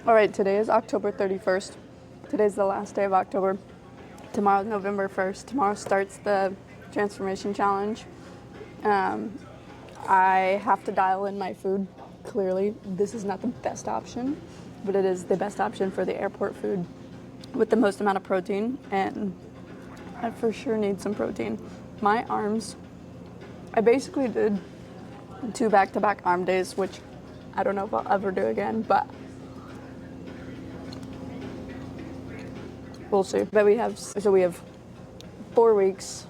All right, today is October 31st. Today's the last day of October. Tomorrow's November 1st. Tomorrow starts the transformation challenge. I have to dial in my food. Clearly, this is not the best option, but it is the best option for the airport food with the most amount of protein, and I for sure need some protein. My arms, I basically did 2 back-to-back arm days, which I don't know if I'll ever do again, but we'll see. But we have 4 weeks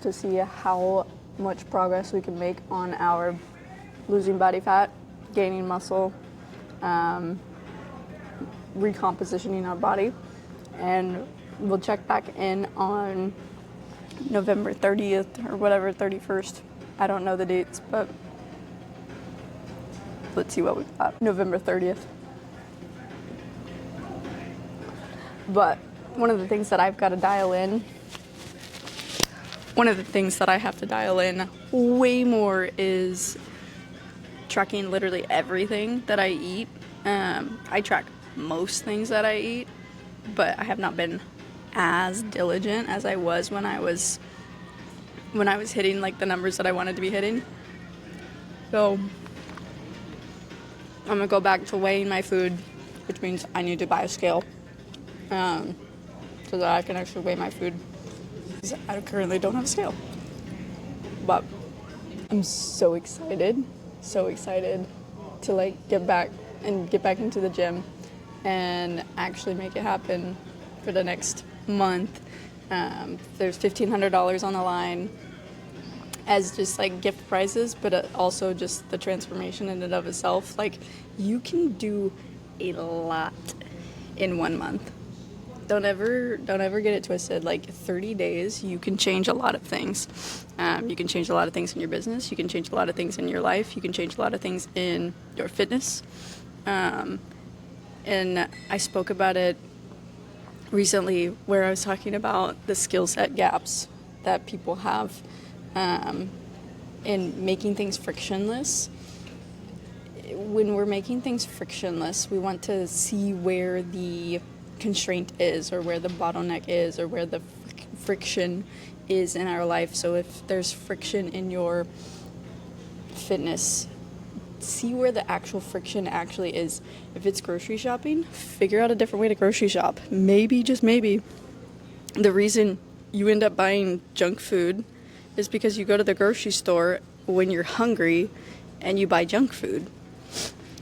to see how much progress we can make on our losing body fat, gaining muscle, recompositioning our body, and we'll check back in on November 30th or whatever, 31st. I don't know the dates, but let's see what we've got. November 30th. But one of the things that I've got to dial in, one of the things that I have to dial in way more is tracking literally everything that I eat. I track most things that I eat, but I have not been as diligent as I was when I was hitting like the numbers that I wanted to be hitting. So I'm gonna go back to weighing my food, which means I need to buy a scale, so that I can actually weigh my food. I currently don't have a scale, but I'm so excited to like get back into the gym and actually make it happen for the next month. There's $1,500 on the line as just like gift prizes, but also just the transformation in and of itself. Like, you can do a lot in 1 month. Don't ever get it twisted. Like, 30 days, you can change a lot of things. You can change a lot of things in your business. You can change a lot of things in your life. You can change a lot of things in your fitness. And I spoke about it recently where I was talking about the skill set gaps that people have in making things frictionless. When we're making things frictionless, we want to see where the constraint is, or where the bottleneck is, or where the friction is in our life. So if there's friction in your fitness, see where the actual friction actually is. If it's grocery shopping, figure out a different way to grocery shop. Maybe, just maybe, the reason you end up buying junk food is because you go to the grocery store when you're hungry and you buy junk food.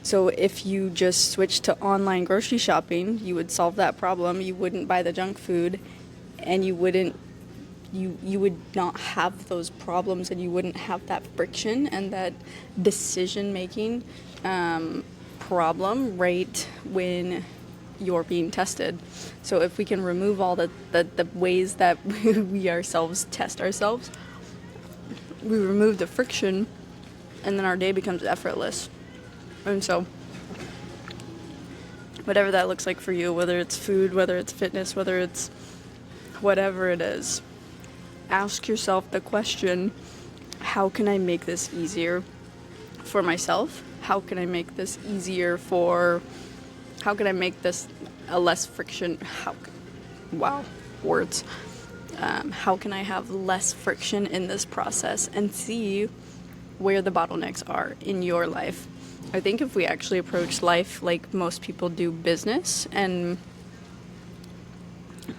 So if you just switch to online grocery shopping, you would solve that problem. You wouldn't buy the junk food, and you would not have those problems, and you wouldn't have that friction and that decision-making problem right when you're being tested. So if we can remove all the ways that we ourselves test ourselves, we remove the friction, and then our day becomes effortless. And so whatever that looks like for you, whether it's food, whether it's fitness, whether it's whatever it is, ask yourself the question, how can I make this easier for myself? How can I make this easier how can I make this a less friction? Words. How can I have less friction in this process, and see where the bottlenecks are in your life? I think if we actually approach life like most people do business and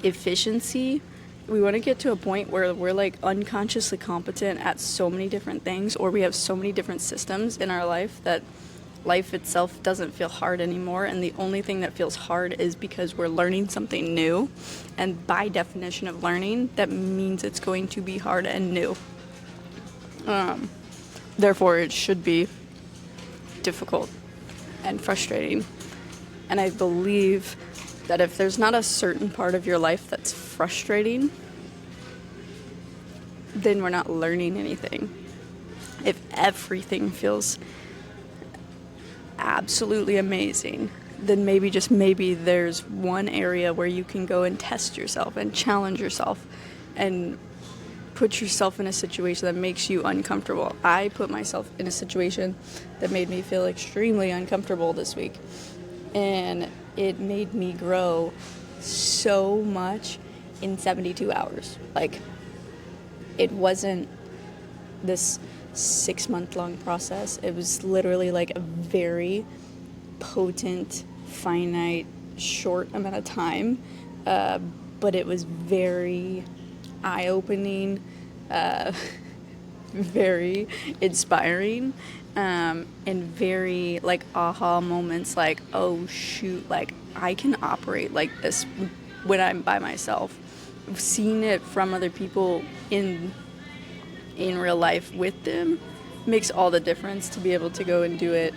efficiency, we want to get to a point where we're like unconsciously competent at so many different things, or we have so many different systems in our life that life itself doesn't feel hard anymore, and the only thing that feels hard is because we're learning something new, and by definition of learning, that means it's going to be hard and new. Therefore, it should be difficult and frustrating. And I believe that if there's not a certain part of your life that's frustrating, then we're not learning anything. If everything feels absolutely amazing, then maybe, just maybe, there's one area where you can go and test yourself and challenge yourself and put yourself in a situation that makes you uncomfortable. I put myself in a situation that made me feel extremely uncomfortable this week. And it made me grow so much in 72 hours. Like, it wasn't this 6-month long process. It was literally like a very potent, finite, short amount of time. But it was very eye-opening, very inspiring, and very like aha moments, like, oh shoot, like I can operate like this when I'm by myself. Seeing it from other people in real life with them makes all the difference to be able to go and do it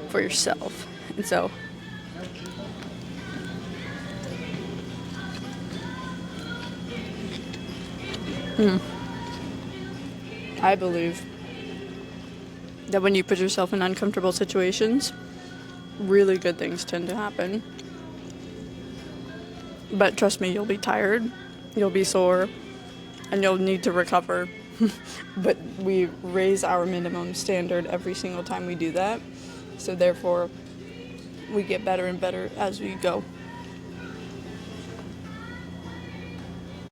for yourself. And so I believe that when you put yourself in uncomfortable situations, really good things tend to happen. But trust me, you'll be tired, you'll be sore, and you'll need to recover. But we raise our minimum standard every single time we do that. So therefore, we get better and better as we go.